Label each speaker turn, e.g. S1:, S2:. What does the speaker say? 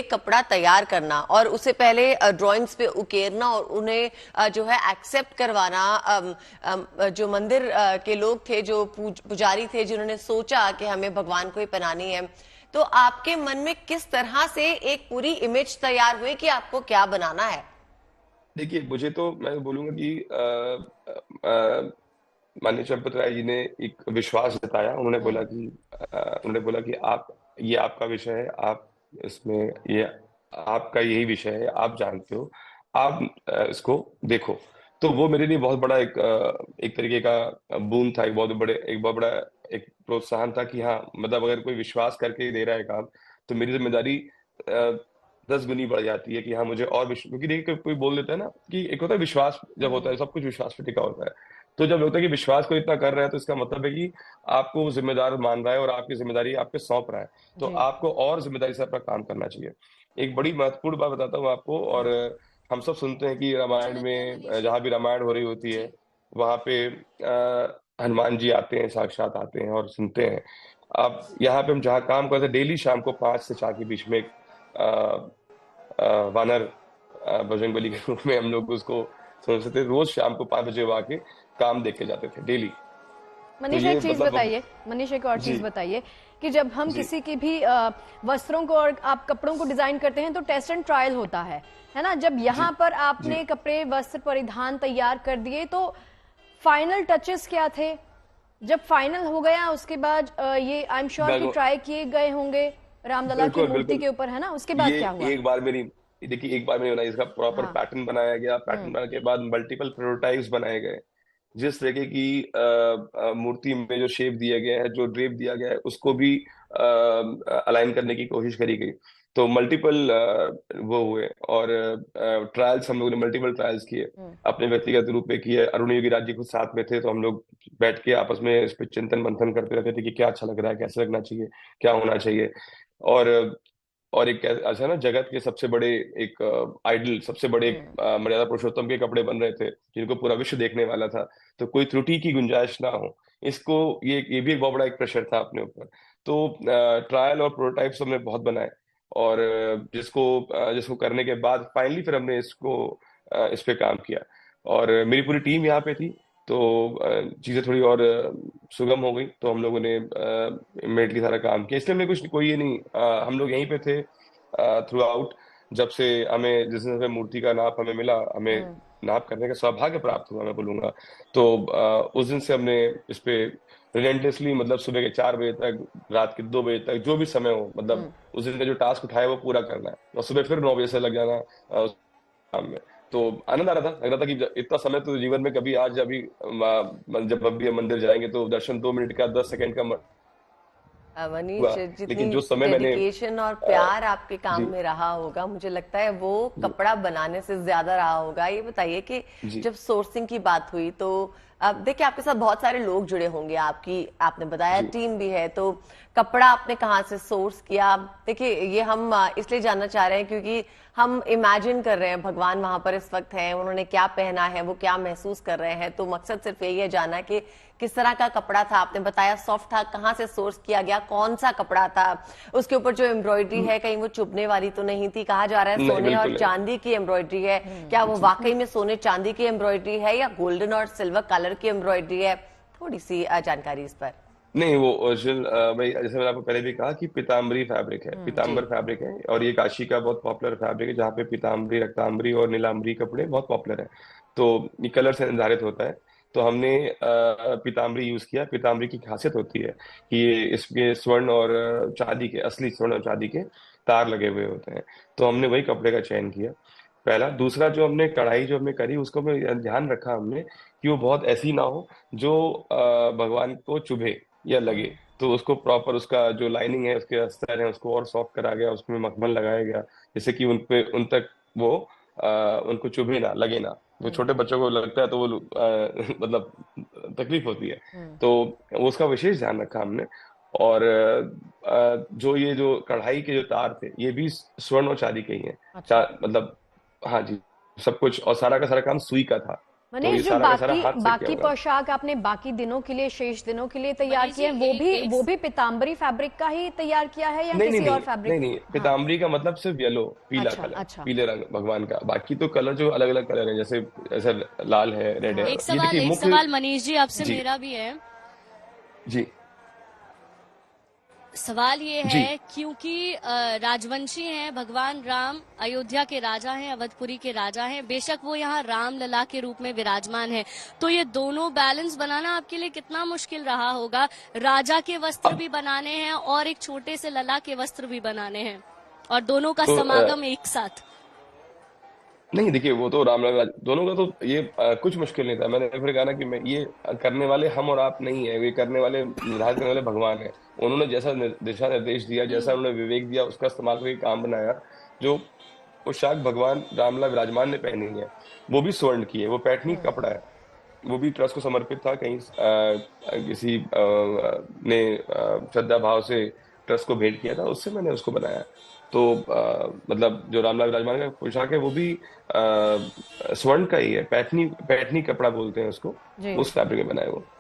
S1: एक कपड़ा तैयार करना और उससे पहले ड्राइंग्स पे उकेरना और उन्हें जो है एक्सेप्ट करवाना, जो मंदिर के लोग थे, जो पुजारी थे, जिन्होंने सोचा कि हमें भगवान को ही पहनानी है, तो आपके मन में किस तरह से एक पूरी इमेज तैयार हुई कि आपको क्या बनाना है?
S2: देखिए, मुझे तो मैं बोलूंगा कि अ, माननीय चंपत राय जी ने एक विश्वास जताया। उन्होंने बोला कि आप, ये आपका विषय है, आप इसमें, ये आपका यही विषय है, आप जानते हो, आप इसको देखो। तो वो मेरे लिए बहुत बड़ा एक तरीके का बून था, एक बहुत बड़ा एक प्रोत्साहन था कि हाँ, मतलब अगर कोई विश्वास करके दे रहा है काम, तो मेरी जिम्मेदारी 10 गुनी बढ़ जाती है कि हाँ, मुझे और क्योंकि देखिए, कोई बोल देता है ना कि एक होता है विश्वास, जब होता है सब कुछ विश्वास पे टिका होता है। तो जब होता है कि विश्वास को इतना कर रहा है, तो इसका मतलब है कि आपको वो जिम्मेदार मान रहा है और आपकी जिम्मेदारी आप पे सौंप रहा है। तो
S1: जी।
S2: आपको और जिम्मेदारी से अपना काम करना चाहिए। एक बड़ी महत्वपूर्ण बात बताता हूँ आपको। और हम सब सुनते हैं कि रामायण में, जहां भी रामायण हो रही होती है, वहां पे हनुमान जी आते हैं, साक्षात आते हैं और सुनते हैं। अब यहाँ पे हम जहाँ काम करते हैं, डेली शाम को 5 से 4 के बीच में एक वानर बजरंगबली के रूप में हम लोग उसको समझते थे। रोज शाम को 5 बजे वो आके काम देख के जाते थे, डेली। तो
S3: मनीषा,
S2: ये
S3: एक चीज
S2: मतलब
S3: बताइए, मनीषा एक और
S2: जी
S3: चीज बताइए कि जब हम
S2: जी
S3: किसी की भी वस्त्रों को और आप कपड़ों को डिजाइन करते हैं तो टेस्ट एंड ट्रायल होता है ना? जब
S2: जी
S3: यहाँ पर
S2: जी
S3: आपने कपड़े वस्त्र परिधान तैयार कर दिए तो फाइनल टचेस क्या थे? जब फाइनल हो गया उसके बाद ये आई एम श्योर कि
S2: बिल्कुल
S3: ट्राई किए गए होंगे रामलला की
S2: बिल्कुल
S3: मूर्ति
S2: बिल्कुल।
S3: के ऊपर, है ना? उसके बाद
S2: ये
S3: क्या हुआ?
S2: एक बार मेरी देखिए, एक बार में बनाई, इसका प्रॉपर
S3: हाँ।
S2: पैटर्न बनाया गया। पैटर्न
S3: हम्म।
S2: बनाने के बाद मल्टीपल प्रोटोटाइप्स बनाए गए। जिस तरीके की मूर्ति में जो शेप दिया गया है, जो ड्रेप दिया गया है, उसको भी अलाइन करने की कोशिश करी गई। तो मल्टीपल वो हुए। और ट्रायल्स, हम लोगों ने मल्टीपल ट्रायल्स किए,
S3: हम्म।
S2: अपने व्यक्तिगत रूप में किए। अरुण योगीराज जी खुद साथ में थे, तो हम लोग बैठ के आपस में इस पे चिंतन मंथन करते रहते थे कि क्या अच्छा लग रहा है, कैसे लगना चाहिए, क्या होना चाहिए। और एक अच्छा ना, जगत के सबसे बड़े एक आइडल, सबसे बड़े एक
S3: हम्म।
S2: मर्यादा पुरुषोत्तम के कपड़े बन रहे थे, जिनको पूरा विश्व देखने वाला था। तो कोई त्रुटि की गुंजाइश ना हो, इसको, ये भी एक बहुत बड़ा एक प्रेशर था अपने ऊपर। तो ट्रायल और प्रोटोटाइप्स हमने बहुत बनाए। और जिसको करने के बाद फाइनली फिर हमने इस पे काम किया। और मेरी पूरी टीम यहाँ पे थी। तो चीजें थोड़ी और सुगम हो गई। तो हम लोगों ने इमीडिएटली सारा काम किया। इसलिए हमने कुछ कोई ये नहीं, हम लोग यहीं पे थे थ्रू आउट। जब से हमें, जिस दिन से मूर्ति का नाप हमें मिला, हमें
S3: हम्म।
S2: नाप करने का सौभाग्य प्राप्त हुआ, मैं बोलूंगा। तो उस दिन से हमने इस पे रिलेंटलेसली, मतलब सुबह के 4 बजे तक, रात के 2 बजे तक, जो भी समय हो, मतलब
S3: हम्म।
S2: उस दिन का जो टास्क उठाया वो पूरा करना है, और सुबह फिर 9 बजे से लग जाना उस काम में। तो आनंद आ रहा था, लग रहा था कि इतना समय तो जीवन में कभी, आज अभी जब अभी हम मंदिर जाएंगे तो दर्शन 2 मिनट का, 10 सेकंड का
S1: मनीष,
S2: हुआ। लेकिन
S1: जितनी
S2: जो समय मैंने
S1: डेडिकेशन और
S2: अ,
S1: प्यार आपके काम
S2: जी
S1: में रहा होगा, मुझे लगता है वो
S2: जी
S1: कपड़ा बनाने से ज्यादा रहा होगा। ये बताइए कि
S2: जी
S1: जब सोर्सिंग की बात हुई तो अब देखिए, आपके साथ बहुत सारे लोग जुड़े होंगे, आपकी, आपने बताया
S2: जी
S1: टीम भी है, तो कपड़ा आपने कहाँ से सोर्स किया? देखिए, ये हम इसलिए जानना चाह रहे हैं क्योंकि हम इमेजिन कर रहे हैं भगवान वहां पर इस वक्त हैं, उन्होंने क्या पहना है, वो क्या महसूस कर रहे हैं। तो मकसद सिर्फ यही है जानना कि किस तरह का कपड़ा था। आपने बताया सॉफ्ट था, कहाँ से सोर्स किया गया, कौन सा कपड़ा था, उसके ऊपर जो एम्ब्रॉयडरी है कहीं वो चुभने वाली तो नहीं थी? कहा जा रहा है
S2: नहीं,
S1: सोने और
S2: बिल्कुल नहीं।
S1: चांदी की एम्ब्रॉयडरी है, क्या वो
S2: जी
S1: वाकई में सोने चांदी की एम्ब्रॉयडरी है या गोल्डन और सिल्वर कलर की एम्ब्रॉयडरी है? थोड़ी सी जानकारी इस पर।
S2: नहीं, वो ओरिजिनल, भाई, जैसे मैंने आपको पहले भी कहा कि पीताम्बरी फैब्रिक है,
S1: जी।
S2: पीताम्बर फैब्रिक है। और ये काशी का बहुत पॉपुलर फैब्रिक है, जहाँ पे पीताम्बरी, रक्ताम्बरी और नीलाम्बरी कपड़े बहुत पॉपुलर है। तो ये कलर से निर्धारित होता है। तो हमने पीताम्बरी यूज किया। पीताम्बरी की खासियत होती है कि ये, इसके स्वर्ण और चांदी के, असली स्वर्ण और चांदी के तार लगे हुए होते हैं। तो हमने वही कपड़े का चयन किया, पहला। दूसरा, जो हमने कढ़ाई जो हमने करी, उसको में ध्यान रखा हमने कि वो बहुत ऐसी ना हो जो भगवान को चुभे या लगे। तो उसको प्रॉपर, उसका जो लाइनिंग है, उसके अस्तर है, उसको और सॉफ्ट करा गया, उसमें मखमल लगाया गया, जैसे कि उन तक वो उनको चुभे ना, लगे ना। वो छोटे बच्चों को लगता है तो वो मतलब तकलीफ होती है।
S3: हम्म।
S2: तो उसका विशेष ध्यान रखा हमने। और जो ये जो कढ़ाई के जो तार थे, ये भी स्वर्ण और चांदी के ही हैं।
S3: अच्छा।
S2: मतलब हाँ जी, सब कुछ। और सारा का सारा काम सुई का था। तो ये
S3: मनीष, जो
S2: सारा का सारा
S3: बाकी
S2: हाथ से किया
S3: बाकी
S2: हुआ है।
S3: पोशाक आपने बाकी दिनों के लिए, शेष दिनों के लिए तैयार
S4: मनीष
S3: किए
S4: जी,
S3: हैं,
S4: एक
S3: वो भी पीताम्बरी फैब्रिक का ही तैयार किया है या
S2: नहीं नहीं
S3: किसी और
S2: नहीं
S3: फैब्रिक?
S2: नहीं नहीं,
S3: हाँ,
S2: पीताम्बरी का मतलब सिर्फ येलो, पीला
S3: अच्छा
S2: कलर,
S3: अच्छा।
S2: पीले रंग भगवान का। बाकी तो कलर जो अलग अलग कलर है, जैसे जैसे लाल है, रेड है, ये देखिए
S4: एक
S2: मुख्य।
S4: सवाल मनीष जी आपसे
S2: जी
S4: मेरा भी है।
S2: जी
S4: सवाल ये
S2: जी।
S4: है, क्योंकि राजवंशी हैं, भगवान राम अयोध्या के राजा हैं, अवधपुरी के राजा हैं, बेशक वो यहाँ राम लला के रूप में विराजमान है, तो ये दोनों बैलेंस बनाना आपके लिए कितना मुश्किल रहा होगा? राजा के वस्त्र भी बनाने हैं और एक छोटे से लला के वस्त्र भी बनाने हैं, और दोनों का
S2: तो
S4: समागम एक साथ।
S2: नहीं देखिए, वो तो रामलाल दोनों का तो ये कुछ मुश्किल नहीं था। मैंने फिर कहा ना कि मैं ये करने वाले हम और आप नहीं है, ये करने वाले, निर्धारित करने वाले भगवान है। उन्होंने जैसा दिशा निर्देश दिया, जैसा उन्होंने विवेक दिया, उसका इस्तेमाल करके काम बनाया। जो पोशाक भगवान रामलाल विराजमान ने पहनी है, वो भी स्वर्ण की है, वो पैठनी कपड़ा है, वो भी ट्रस्ट को समर्पित था। कहीं किसी ने श्रद्धा भाव से ट्रस्ट को भेंट किया था, उससे मैंने उसको बनाया। तो मतलब जो रामलाल विराजमान का पोशाक है, वो भी स्वर्ण का ही है, पैठनी पैठनी कपड़ा बोलते हैं उसको,
S3: जी।
S2: उस फैब्रिक में बनाया वो।